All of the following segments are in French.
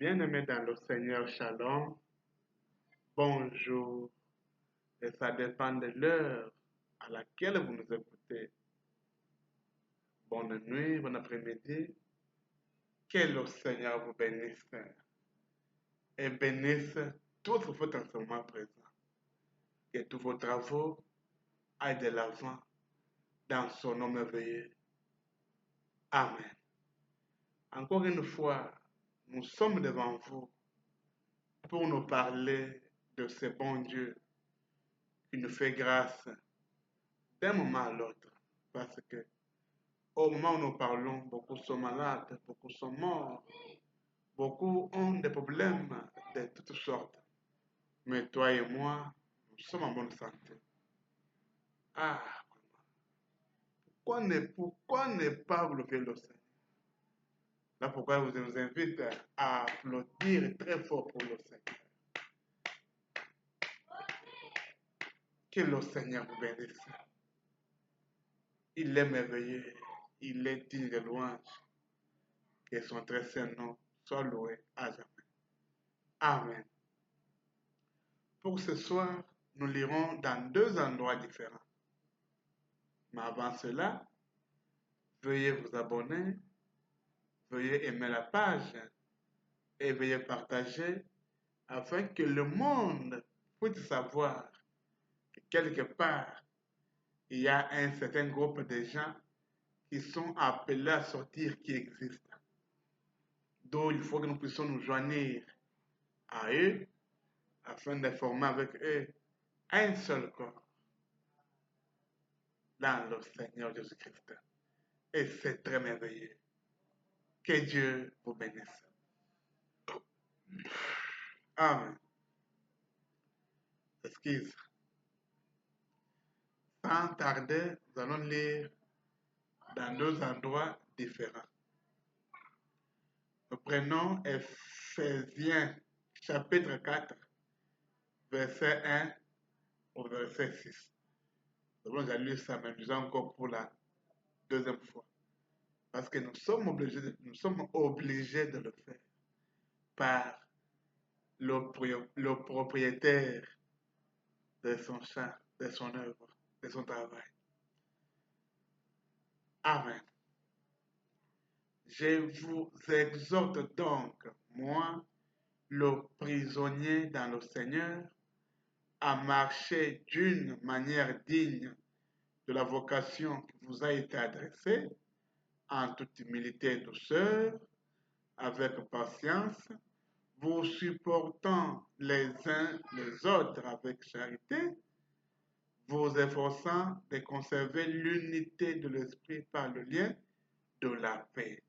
Bien-aimés dans le Seigneur, Shalom, bonjour, et ça dépend de l'heure à laquelle vous nous écoutez. Bonne nuit, bon après-midi, que le Seigneur vous bénisse et bénisse tout votre enseignement présent, que tous vos travaux aillent de l'avant dans son nom merveilleux. Amen. Encore une fois, nous sommes devant vous pour nous parler de ce bon Dieu qui nous fait grâce d'un moment à l'autre. Parce que au moment où nous parlons, beaucoup sont malades, beaucoup sont morts, beaucoup ont des problèmes de toutes sortes. Mais toi et moi, nous sommes en bonne santé. Ah, pourquoi ne pas lever le Seigneur? Là, pourquoi je vous invite à applaudir très fort pour le Seigneur. Que le Seigneur vous bénisse. Il est merveilleux, il est digne de louange. Que son très saint nom soit loué à jamais. Amen. Pour ce soir, nous lirons dans deux endroits différents. Mais avant cela, veuillez vous abonner, veuillez aimer la page et veuillez partager afin que le monde puisse savoir que quelque part, il y a un certain groupe de gens qui sont appelés à sortir, qui existent. Donc, il faut que nous puissions nous joindre à eux afin de former avec eux un seul corps dans le Seigneur Jésus-Christ. Et c'est très merveilleux. Que Dieu vous bénisse. Amen. Excuse. Sans tarder, nous allons lire dans deux endroits différents. Nous prenons Ephésiens chapitre 4, verset 1 au verset 6. Nous allons lire ça, mais nous encore pour la deuxième fois. Parce que nous sommes obligés de le faire par le propriétaire de son champ, de son œuvre, de son travail. Amen. Je vous exhorte donc, moi, le prisonnier dans le Seigneur, à marcher d'une manière digne de la vocation qui vous a été adressée, en toute humilité et douceur, avec patience, vous supportant les uns les autres avec charité, vous efforçant de conserver l'unité de l'esprit par le lien de la paix.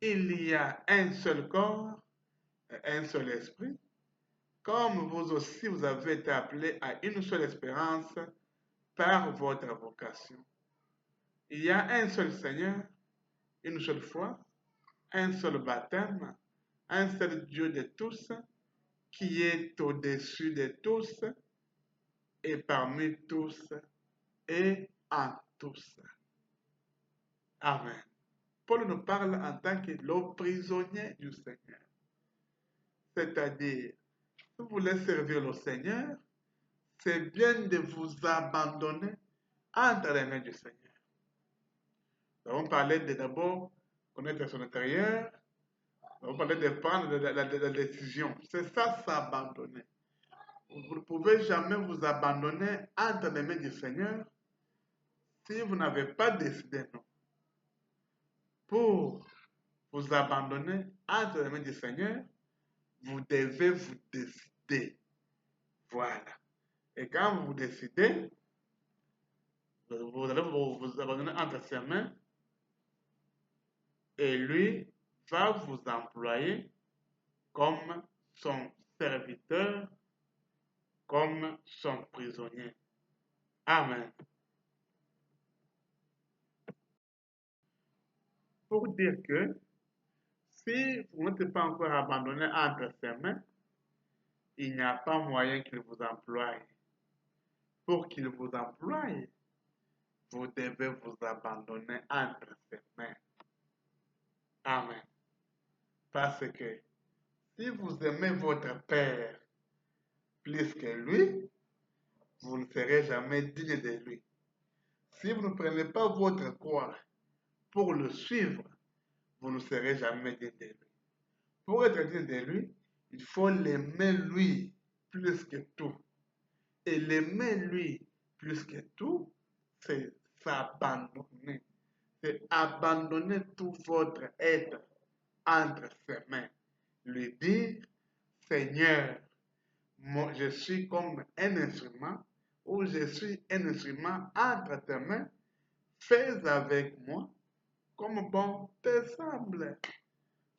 Il y a un seul corps et un seul esprit, comme vous aussi vous avez été appelés à une seule espérance par votre vocation. Il y a un seul Seigneur, une seule foi, un seul baptême, un seul Dieu de tous, qui est au-dessus de tous et parmi tous et en tous. Amen. Paul nous parle en tant que le prisonnier du Seigneur. C'est-à-dire, si vous voulez servir le Seigneur, c'est bien de vous abandonner entre les mains du Seigneur. Nous avons parlé de d'abord connaître son intérieur, nous avons parlé de prendre la décision. C'est ça, s'abandonner. Vous ne pouvez jamais vous abandonner entre les mains du Seigneur si vous n'avez pas décidé, non. Pour vous abandonner entre les mains du Seigneur, vous devez vous décider. Voilà. Et quand vous vous décidez, vous allez vous abandonner entre ses mains et lui va vous employer comme son serviteur, comme son prisonnier. Amen. Pour dire que si vous n'êtes pas encore abandonné entre ses mains, il n'y a pas moyen qu'il vous emploie. Pour qu'il vous emploie, vous devez vous abandonner entre ses mains. Amen. Parce que Si vous aimez votre Père plus que lui, vous ne serez jamais digne de lui. Si vous ne prenez pas votre croix pour le suivre, vous ne serez jamais digne de lui. Pour être digne de lui, il faut l'aimer lui plus que tout. Et l'aimer lui plus que tout, c'est s'abandonner. C'est abandonner tout votre être entre ses mains. Lui dire, Seigneur, moi, je suis comme un instrument, ou je suis un instrument entre tes mains, fais avec moi comme bon te semble.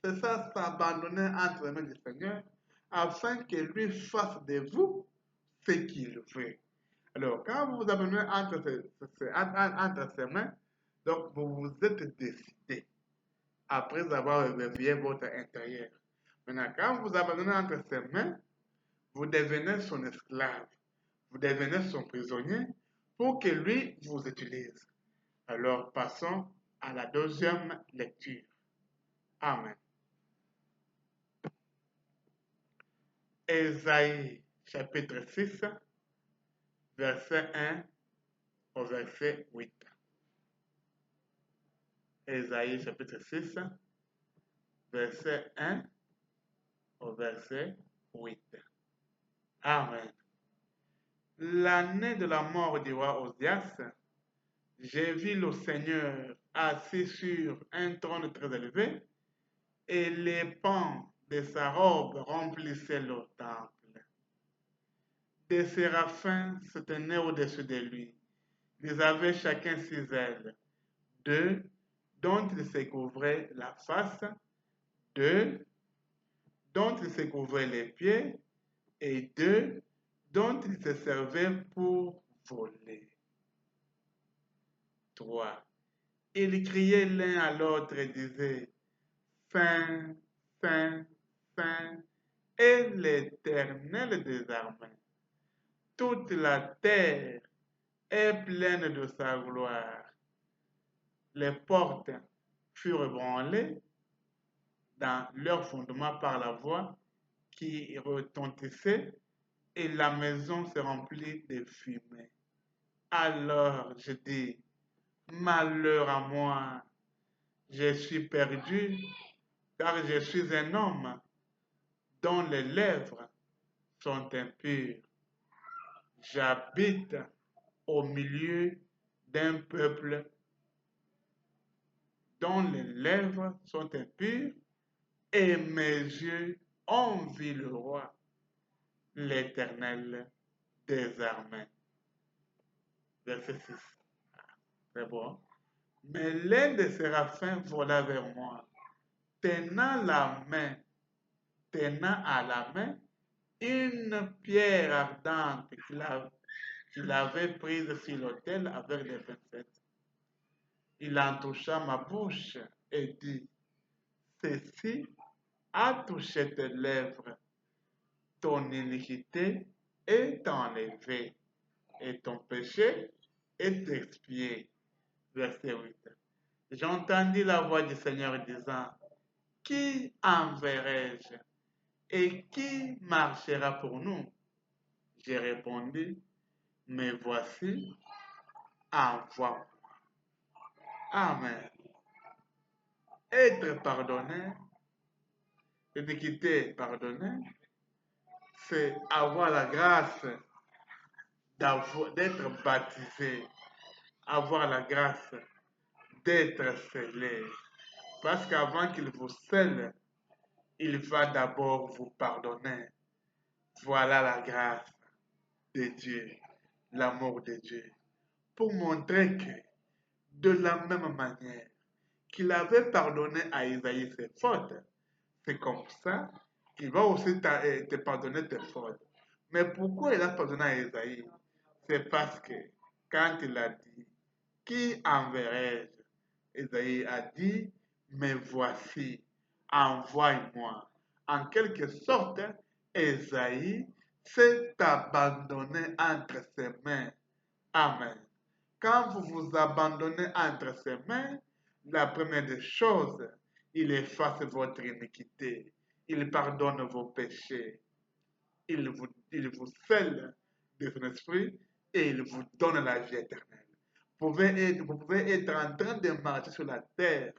C'est ça, s'abandonner entre les mains du Seigneur, afin que lui fasse de vous ce qu'il veut. Alors, quand vous vous abandonnez entre ses mains, donc vous vous êtes décidé, après avoir réveillé votre intérieur. Maintenant, quand vous vous abandonnez entre ses mains, vous devenez son esclave, vous devenez son prisonnier pour que lui vous utilise. Alors, passons à la deuxième lecture. Amen. Ésaïe chapitre 6, verset 1 au verset 8. Ésaïe chapitre 6, verset 1 au verset 8. Amen. L'année de la mort du roi Osias, j'ai vu le Seigneur assis sur un trône très élevé, et les pans de sa robe remplissaient le temple. Des séraphins se tenaient au-dessus de lui. Ils avaient chacun 6 ailes, 2 dont ils se couvraient la face, 2 dont ils se couvraient les pieds, et 2 dont ils se servaient pour voler. 3. Ils criaient l'un à l'autre et disaient, Saint, Saint, Saint, est l'Éternel des armées. Toute la terre est pleine de sa gloire. Les portes furent ébranlées dans leur fondement par la voix qui retentissait, et la maison se remplit de fumée. Alors je dis, malheur à moi, je suis perdu, car je suis un homme dont les lèvres sont impures. J'habite au milieu d'un peuple dont les lèvres sont impures, et mes yeux ont vu le roi, l'Éternel des armées. Verset 6. C'est bon. Mais l'un des séraphins vola vers moi, tenant à la main une pierre ardente qu'il avait prise sur l'autel avec des pincettes. Il en toucha ma bouche et dit, ceci a touché tes lèvres, ton iniquité est enlevée et ton péché est expié. Verset 8. J'entendis la voix du Seigneur disant, qui enverrai-je et qui marchera pour nous? J'ai répondu, mais voici, envoie-moi. Amen. Être pardonné, l'iniquité pardonnée, c'est avoir la grâce d'être baptisé, avoir la grâce d'être scellé. Parce qu'avant qu'il vous scelle, il va d'abord vous pardonner. Voilà la grâce de Dieu, l'amour de Dieu. Pour montrer que, de la même manière qu'il avait pardonné à Isaïe ses fautes, c'est comme ça qu'il va aussi te pardonner tes fautes. Mais pourquoi il a pardonné à Isaïe? C'est parce que quand il a dit, qui enverrai-je? Isaïe a dit, mais voici, envoie-moi. En quelque sorte, Isaïe s'est abandonné entre ses mains. Amen. Quand vous vous abandonnez entre ses mains, la première des choses, il efface votre iniquité. Il pardonne vos péchés. Il vous scelle de son esprit et il vous donne la vie éternelle. Vous pouvez être en train de marcher sur la terre.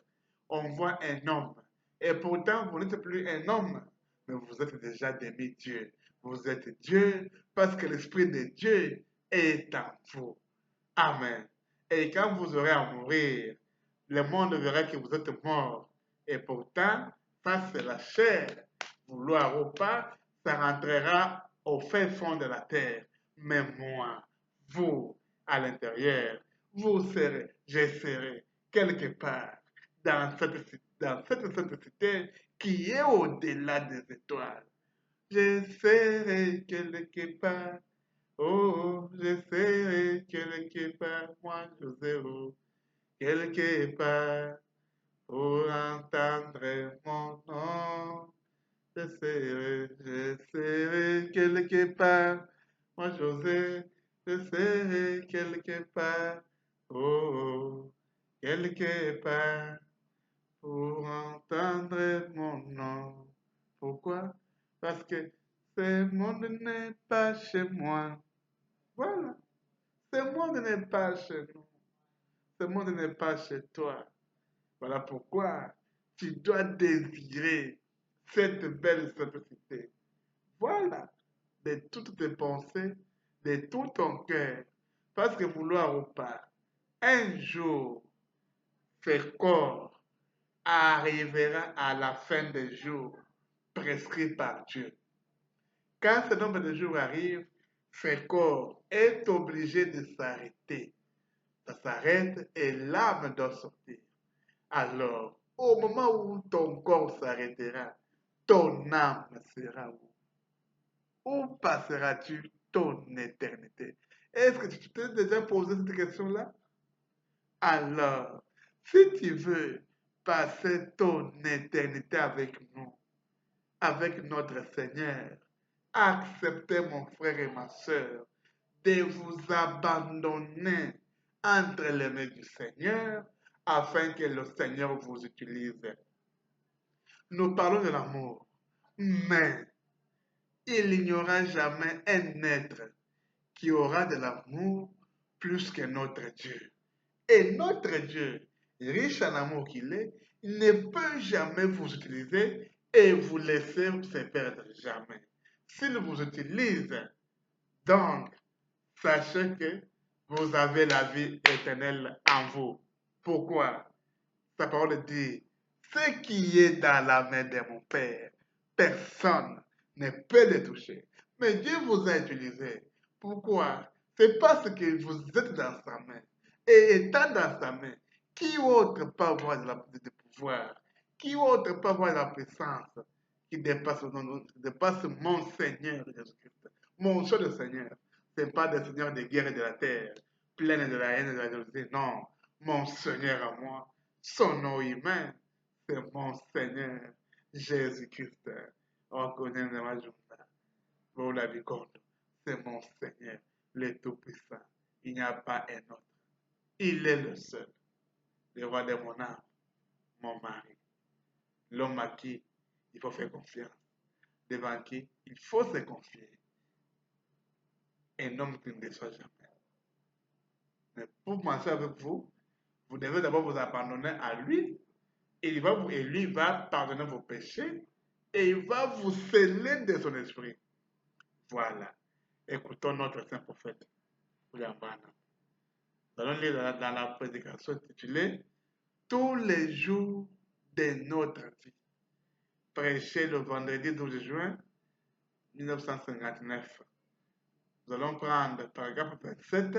On voit un homme. Et pourtant, vous n'êtes plus un homme, mais vous êtes déjà demi-Dieu. Vous êtes Dieu parce que l'Esprit de Dieu est en vous. Amen. Et quand vous aurez à mourir, le monde verra que vous êtes mort. Et pourtant, ça c'est la chair. Vouloir ou pas, ça rentrera au fin fond de la terre. Mais moi, vous, à l'intérieur, je serai quelque part dans cette cité qui est au-delà des étoiles. Je serai quelque part. Oh, je serai quelque part, moi, José, oh, quelque part, pour entendre mon nom. Je serai quelque part, moi, José, je serai quelque part, oh, quelque part, pour entendre mon nom. Pourquoi? Parce que ce monde n'est pas chez moi. Voilà. Ce monde n'est pas chez nous. Ce monde n'est pas chez toi. Voilà pourquoi tu dois désirer cette belle simplicité. Voilà, de toutes tes pensées, de tout ton cœur. Parce que vouloir ou pas, un jour, ce corps arrivera à la fin des jours prescrits par Dieu. Quand ce nombre de jours arrive, ce corps est obligé de s'arrêter. Ça s'arrête et l'âme doit sortir. Alors, au moment où ton corps s'arrêtera, ton âme sera où? Où passeras-tu ton éternité? Est-ce que tu t'es déjà posé cette question-là? Alors, si tu veux passer ton éternité avec nous, avec notre Seigneur, acceptez mon frère et ma soeur de vous abandonner entre les mains du Seigneur afin que le Seigneur vous utilise. Nous parlons de l'amour, mais il n'y aura jamais un être qui aura de l'amour plus que notre Dieu. Et notre Dieu, riche en amour qu'il est, ne peut jamais vous utiliser et vous laisser se perdre jamais. S'il vous utilise, donc, sachez que vous avez la vie éternelle en vous. Pourquoi? Sa parole dit, ce qui est dans la main de mon Père, personne ne peut le toucher. Mais Dieu vous a utilisé. Pourquoi? C'est parce que vous êtes dans sa main. Et étant dans sa main, qui autre peut avoir de pouvoir? Qui autre peut avoir la puissance qui dépasse mon Seigneur Jésus-Christ? Mon seul Seigneur. Ce n'est pas le Seigneur des guerres de la terre, pleine de la haine et de la jalousie. Non, mon Seigneur à moi. Son nom humain, c'est mon Seigneur Jésus-Christ. Reconnaissez ma journée. Vous l'avez compte. C'est mon Seigneur, le Tout-Puissant. Il n'y a pas un autre. Il est le seul. Le roi de mon âme, mon mari. L'homme à qui il faut faire confiance. Devant qui il faut se confier. Un homme qui ne déçoit jamais. Mais pour marcher avec vous, vous devez d'abord vous abandonner à lui. Et lui va pardonner vos péchés et il va vous sceller de son esprit. Voilà. Écoutons notre saint prophète, William Branham. Nous allons lire dans la prédication intitulée Tous les jours de notre vie. Prêché le vendredi 12 juin 1959. Nous allons prendre paragraphe 27.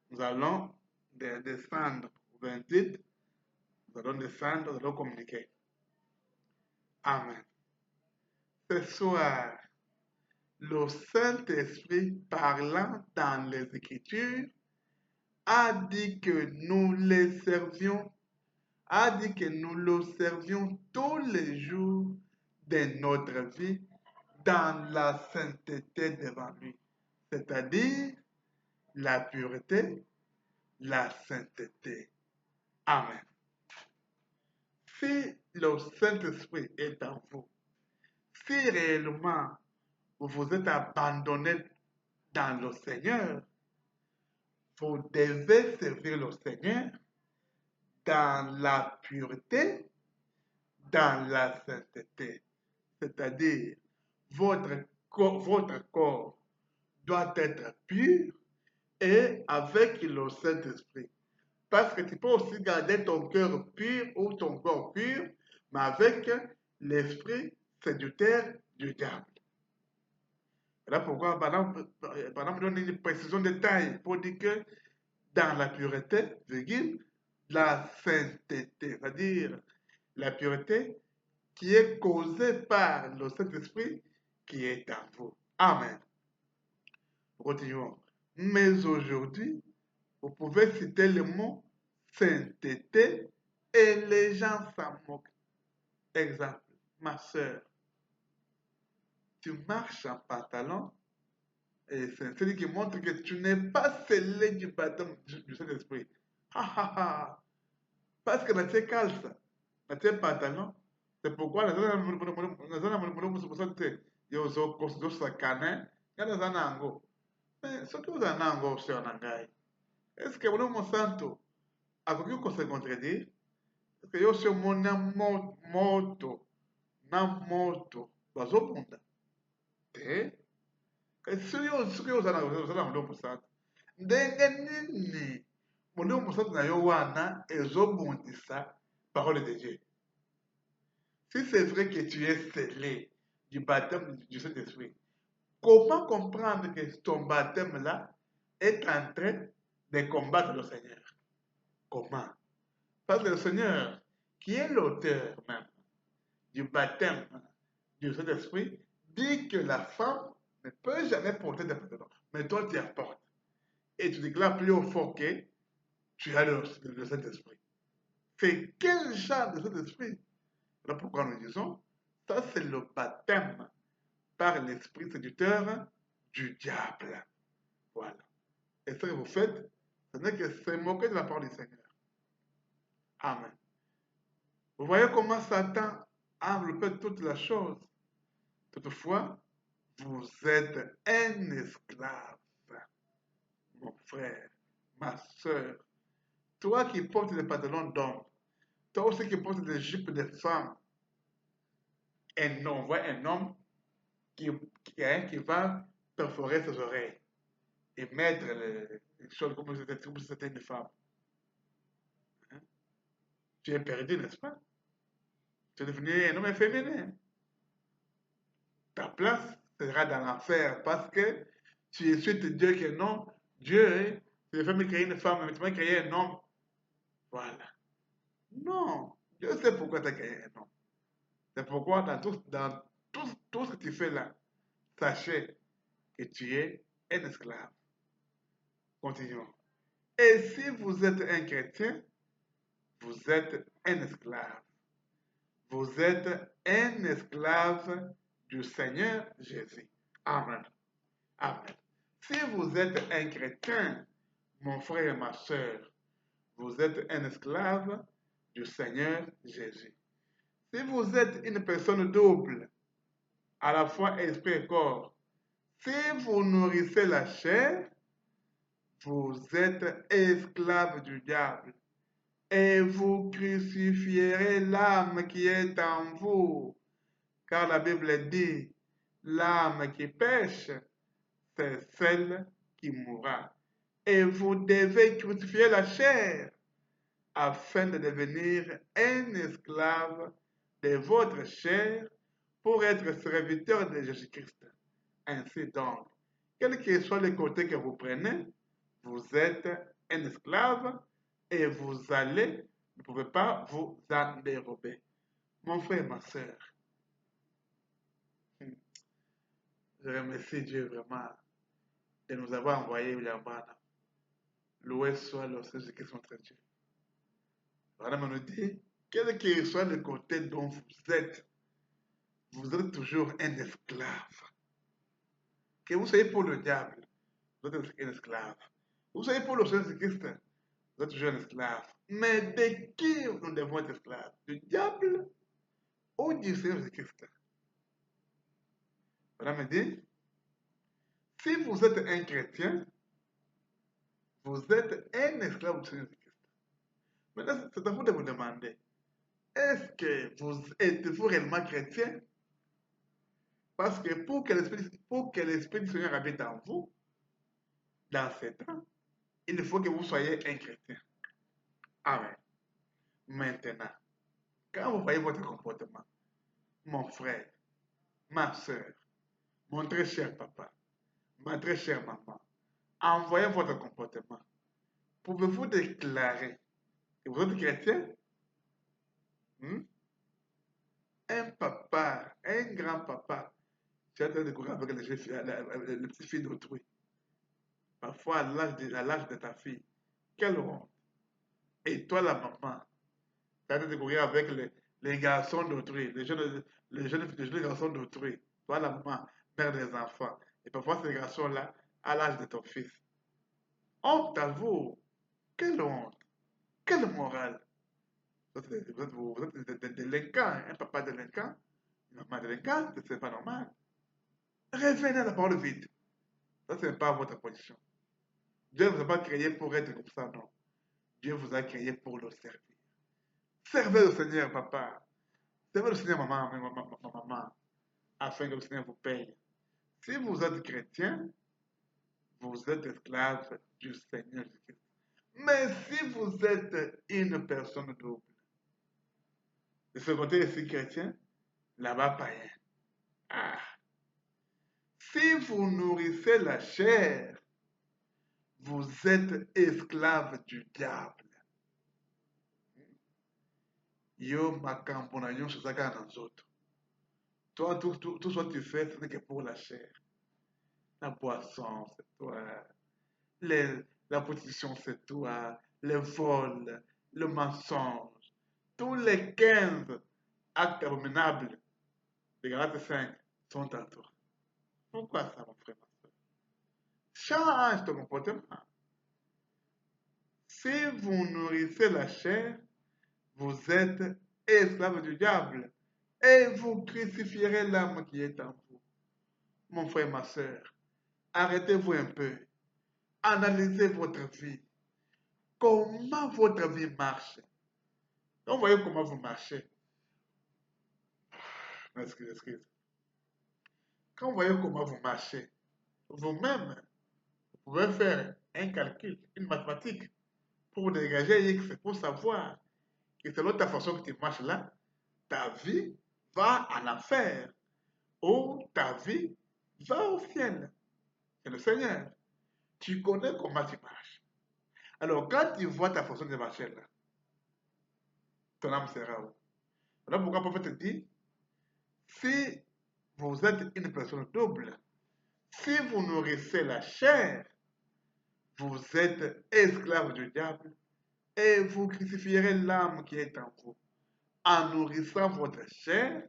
Nous allons descendre au 28. Nous allons descendre, nous allons communiquer. Amen. Ce soir, le Saint-Esprit parlant dans les Écritures a dit que nous le servions tous les jours de notre vie dans la sainteté devant lui, c'est-à-dire la pureté, la sainteté. Amen. Si le Saint-Esprit est en vous, si réellement vous vous êtes abandonné dans le Seigneur, vous devez servir le Seigneur dans la pureté, dans la sainteté. C'est-à-dire, votre corps doit être pur et avec le Saint-Esprit. Parce que tu peux aussi garder ton cœur pur ou ton corps pur, mais avec l'esprit séducteur du diable. Voilà pourquoi, par exemple, donne une précision de taille pour dire que dans la pureté, virgule, la sainteté, c'est-à-dire la pureté qui est causée par le Saint-Esprit qui est en vous. Amen. Continuons. Mais aujourd'hui, vous pouvez citer le mot sainteté et les gens s'en moquent. Exemple, ma soeur, tu marches en pantalon et c'est un signe qui montre que tu n'es pas scellé du baptême du Saint-Esprit. Parce que dans tes calces, dans tes pantalons, c'est pourquoi les gens ont sakane, dans un ango. Mais ce que vous en ango, c'est un angai. Est-ce que vous santo, a quelque chose à contredire? Est-ce que yo suis mon moto, na moto, bazobunda? Te? Soki ozala molimo mosantu ndenge nini molimo mosantu na yo wana ezobundisa parole de Dieu. Si c'est vrai que tu es scellé du baptême du Saint-Esprit, comment comprendre que ton baptême là est en train de combattre le Seigneur? Comment? Parce que le Seigneur, qui est l'auteur même du baptême du Saint-Esprit, dit que la femme ne peut jamais porter de pantalon. Mais toi, tu apportes. Et tu déclares plus haut fort que tu as le Saint-Esprit. C'est quel genre de Saint-Esprit? Voilà pourquoi nous disons, ça c'est le baptême par l'esprit séducteur du diable. Voilà. Et ce que vous faites, ce n'est que se moquer de la parole du Seigneur. Amen. Vous voyez comment Satan a enveloppé toute la chose. Toutefois, vous êtes un esclave, mon frère, ma soeur. Toi qui portes des pantalons d'homme, toi aussi qui portes des jupes de femmes, on voit un homme qui va perforer ses oreilles et mettre les choses comme si c'était une femme. Hein? Tu es perdu, n'est-ce pas? Tu es devenu un homme efféminé. Ta place sera dans l'enfer parce que tu insultes Dieu que non, Dieu, tu devais me créer une femme, mais tu m'as créé un homme. Voilà. Non, Dieu sait pourquoi tu as créé un homme. C'est pourquoi tout ce que tu fais là, sachez que tu es un esclave. Continuons. Et si vous êtes un chrétien, vous êtes un esclave. Vous êtes un esclave du Seigneur Jésus. Amen. Amen. Si vous êtes un chrétien, mon frère et ma soeur, vous êtes un esclave du Seigneur Jésus. Si vous êtes une personne double, à la fois esprit et corps, si vous nourrissez la chair, vous êtes esclave du diable et vous crucifierez l'âme qui est en vous. Car la Bible dit, l'âme qui pêche, c'est celle qui mourra. Et vous devez crucifier la chair afin de devenir un esclave de votre chair pour être serviteur de Jésus-Christ. Ainsi donc, quel que soit le côté que vous prenez, vous êtes un esclave et vous ne pouvez pas vous en dérober. Mon frère, ma soeur, je remercie Dieu vraiment de nous avoir envoyé William Branham. Loué soit le Seigneur qui sont très Dieu. Branham nous dit, quel que soit le côté dont vous êtes toujours un esclave. Que vous soyez pour le diable, vous êtes un esclave. Vous soyez pour le Seigneur Christ, vous êtes toujours un esclave. Mais de qui nous devons être esclaves? Du diable au du Seigneur Jésus-Christ. Voilà me dit, si vous êtes un chrétien, vous êtes un esclave du Seigneur Jésus-Christ. Maintenant, c'est à vous de vous demander, est-ce que vous êtes-vous réellement chrétien? Parce que pour que l'Esprit du Seigneur habite en vous, dans ces temps, il faut que vous soyez un chrétien. Amen. Maintenant, quand vous voyez votre comportement, mon frère, ma soeur, mon très cher papa, ma très chère maman, en voyant votre comportement, pouvez-vous déclarer que vous êtes chrétien? Hmm? Un papa, un grand-papa, tu as découvert avec les petites filles d'autrui. Parfois, à l'âge de ta fille. Quelle honte. Et toi, la maman, tu as découvert avec les garçons d'autrui, les jeunes garçons d'autrui. Toi, la maman, mère des enfants. Et parfois, ces garçons-là, à l'âge de ton fils. Honte à vous. Quelle honte. Quelle morale. Vous êtes des délinquants, un papa délinquant, une maman délinquante, c'est pas normal. Revenez à la parole vide. Ça, ce n'est pas votre position. Dieu ne vous a pas créé pour être comme ça, non. Dieu vous a créé pour le servir. Servez le Seigneur, papa. Servez le Seigneur, maman, afin que le Seigneur vous paye. Si vous êtes chrétien, vous êtes esclave du Seigneur Jésus-Christ. Mais si vous êtes une personne double, de ce côté ici chrétien, là-bas païen. Ah. Si vous nourrissez la chair, vous êtes esclave du diable. Yo makambo na nyonso eza kaka na nzoto. Toi, tout ce que tu fais, ce n'est que pour la chair. La boisson, c'est toi. La prostitution, c'est toi. Le vol, le mensonge. Tous les 15 actes abominables de Galates 5 sont à toi. Pourquoi ça, mon frère, ma soeur? Change ton comportement. Si vous nourrissez la chair, vous êtes esclave du diable et vous crucifierez l'âme qui est en vous. Mon frère, ma soeur, arrêtez-vous un peu. Analysez votre vie. Comment votre vie marche? Quand vous voyez comment vous marchez, excusez. Quand vous voyez comment vous marchez, vous-même, vous pouvez faire un calcul, une mathématique, pour dégager X, pour savoir que selon ta façon que tu marches là, ta vie va en enfer ou ta vie va au ciel. C'est le Seigneur. Tu connais comment tu marches. Alors, quand tu vois ta façon de marcher là, ton âme sera où? Voilà pourquoi le prophète dit, si vous êtes une personne double, si vous nourrissez la chair, vous êtes esclave du diable et vous crucifierez l'âme qui est en vous. En nourrissant votre chair,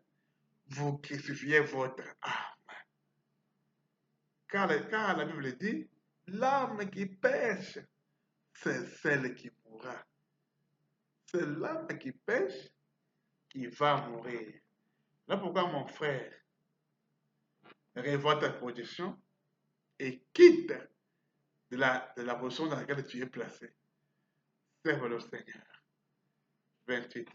vous crucifiez votre âme. Car la Bible dit, l'âme qui pêche, c'est celle qui mourra. C'est l'âme qui pêche qui va mourir. Là pourquoi mon frère, revois ta position et quitte de la position dans laquelle tu es placé. Serve le Seigneur. 28.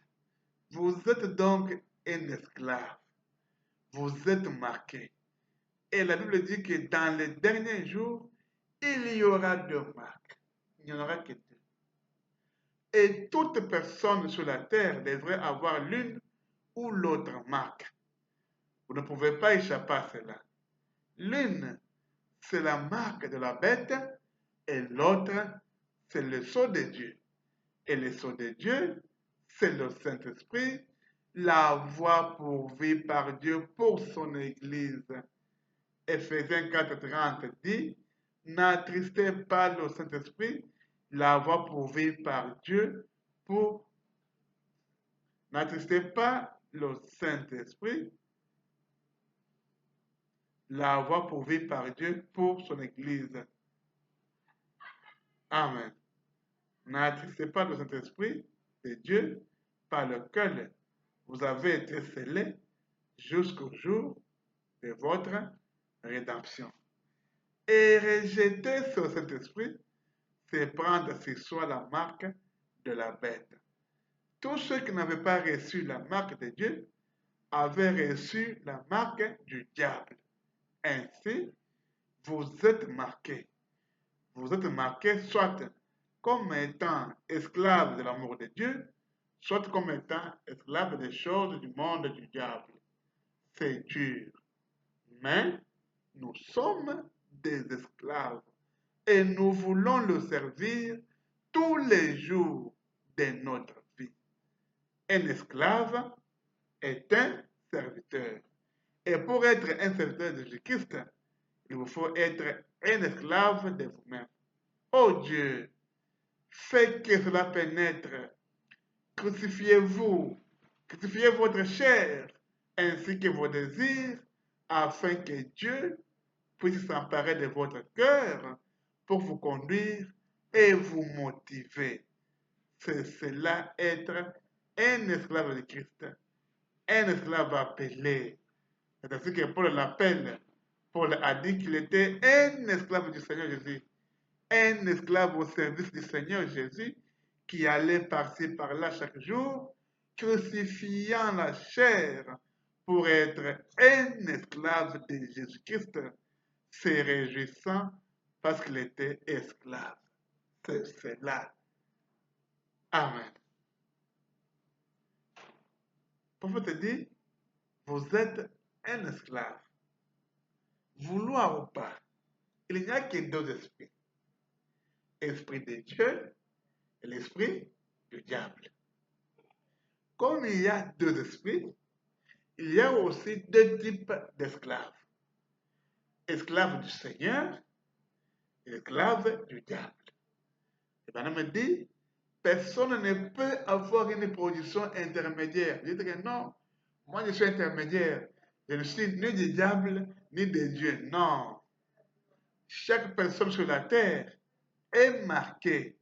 Vous êtes donc un esclave. Vous êtes marqué. Et la Bible dit que dans les derniers jours, il y aura 2 marques. Il n'y en aura que 2. Et toute personne sur la terre devrait avoir l'une ou l'autre marque. Vous ne pouvez pas échapper à cela. L'une, c'est la marque de la bête et l'autre, c'est le sceau de Dieu. Et le sceau de Dieu, c'est le Saint-Esprit, la voie pourvue par Dieu pour son Église. Ephésiens 4:30 dit, n'attristez pas le Saint-Esprit, la voie pourvue par Dieu pour... N'attristez pas le Saint-Esprit, la voie pourvue par Dieu pour son Église. Amen. N'attristez pas le Saint-Esprit de Dieu par lequel Vous avez été scellés jusqu'au jour de votre rédemption. Et rejeter ce Saint-Esprit, c'est prendre sur soi la marque de la bête. Tous ceux qui n'avaient pas reçu la marque de Dieu avaient reçu la marque du diable. Ainsi, vous êtes marqués. Vous êtes marqués soit comme étant esclaves de l'amour de Dieu, soit comme étant esclaves des choses du monde du diable. C'est dur. Mais nous sommes des esclaves et nous voulons le servir tous les jours de notre vie. Un esclave est un serviteur. Et pour être un serviteur de Jésus-Christ, il vous faut être un esclave de vous-même. Oh Dieu, faites que cela pénètre. Crucifiez-vous, crucifiez votre chair ainsi que vos désirs, afin que Dieu puisse s'emparer de votre cœur pour vous conduire et vous motiver. C'est cela être un esclave de Christ, un esclave appelé. C'est ainsi que Paul l'appelle. Paul a dit qu'il était un esclave du Seigneur Jésus, un esclave au service du Seigneur Jésus qui allait par-ci par-là chaque jour, crucifiant la chair pour être un esclave de Jésus-Christ, se réjouissant parce qu'il était esclave. C'est cela. Amen. Le prophète dit, vous êtes un esclave. Vouloir ou pas, il n'y a que deux esprits. L'esprit de Dieu et l'esprit du diable. Comme il y a deux esprits, il y a aussi deux types d'esclaves. Esclaves du Seigneur et esclaves du diable. Et bien, on me dit, personne ne peut avoir une position intermédiaire. Je dis que non, moi je suis intermédiaire. Je ne suis ni du diable ni de Dieu. Non. Chaque personne sur la terre est marquée,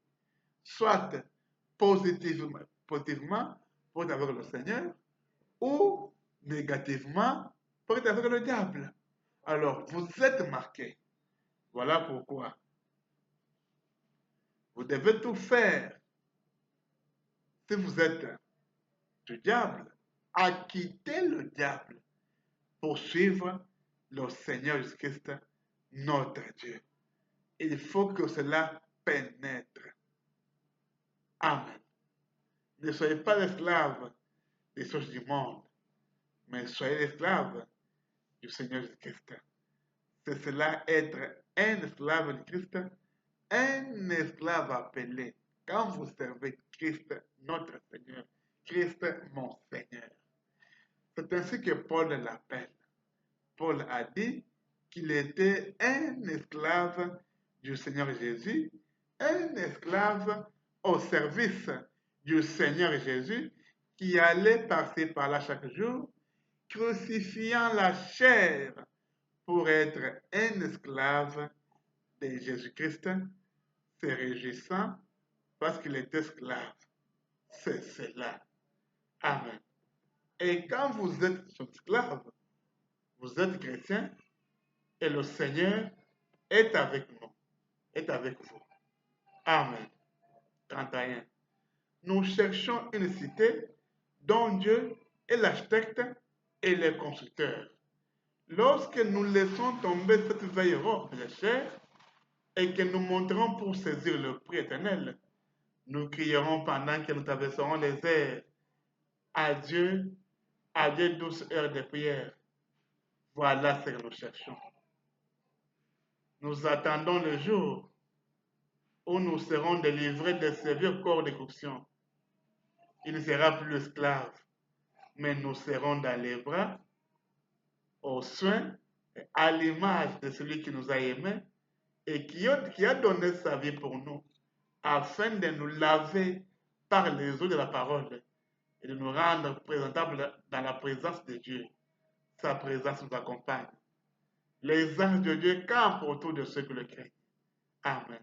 soit positivement pour être avec le Seigneur, ou négativement pour être avec le diable. Alors, vous êtes marqués. Voilà pourquoi vous devez tout faire. Si vous êtes du diable, à quitter le diable pour suivre le Seigneur Jésus-Christ, notre Dieu. Il faut que cela pénètre. Amen. Ne soyez pas l'esclave des choses du monde, mais soyez l'esclave du Seigneur Jésus-Christ. C'est cela être un esclave de Christ, un esclave appelé. Quand vous servez Christ, notre Seigneur, Christ, mon Seigneur. C'est ainsi que Paul l'appelle. Paul a dit qu'il était un esclave du Seigneur Jésus, un esclave au service du Seigneur Jésus qui allait passer par là chaque jour, crucifiant la chair pour être un esclave de Jésus-Christ, se réjouissant parce qu'il est esclave. C'est cela. Amen. Et quand vous êtes esclave, vous êtes chrétien et le Seigneur est avec nous, est avec vous. Amen. 31. Nous cherchons une cité dont Dieu est l'architecte et le constructeur. Lorsque nous laissons tomber cette vieille robe de chair et que nous monterons pour saisir le prix éternel, nous crierons pendant que nous traverserons les airs. Adieu, adieu douce heure de prière. Voilà ce que nous cherchons. Nous attendons le jour où nous serons délivrés de ce vieux corps de corruption. Il ne sera plus esclave, mais nous serons dans les bras, aux soins, à l'image de celui qui nous a aimés et qui a donné sa vie pour nous, afin de nous laver par les eaux de la parole et de nous rendre présentables dans la présence de Dieu. Sa présence nous accompagne. Les anges de Dieu campent autour de ceux qui le craignent. Amen.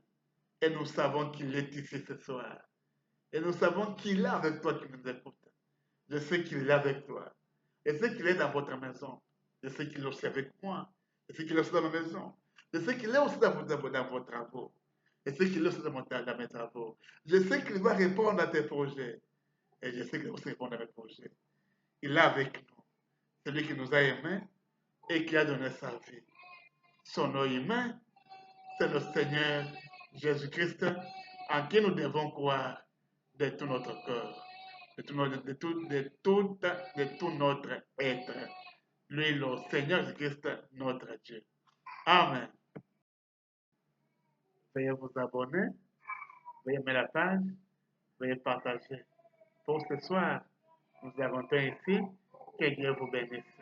Et nous savons qu'il est ici ce soir. Et nous savons qu'il est avec toi qui nous écoute. Je sais qu'il est avec toi. Je sais qu'il est dans votre maison. Je sais qu'il est aussi avec moi. Je sais qu'il est aussi dans ma maison. Je sais qu'il est aussi dans vos travaux. Je sais qu'il est aussi dans mes travaux. Je sais qu'il va répondre à tes projets. Et je sais qu'il va aussi répondre à mes projets. Il est avec nous. Celui qui nous a aimés et qui a donné sa vie. Son nom humain, c'est le Seigneur Jésus-Christ en qui nous devons croire de tout notre cœur, de tout notre être. Lui, le Seigneur Jésus-Christ, notre Dieu. Amen. Veuillez vous abonner, veuillez aimer la page, veuillez partager. Pour ce soir, nous avons ici. Que Dieu vous bénisse.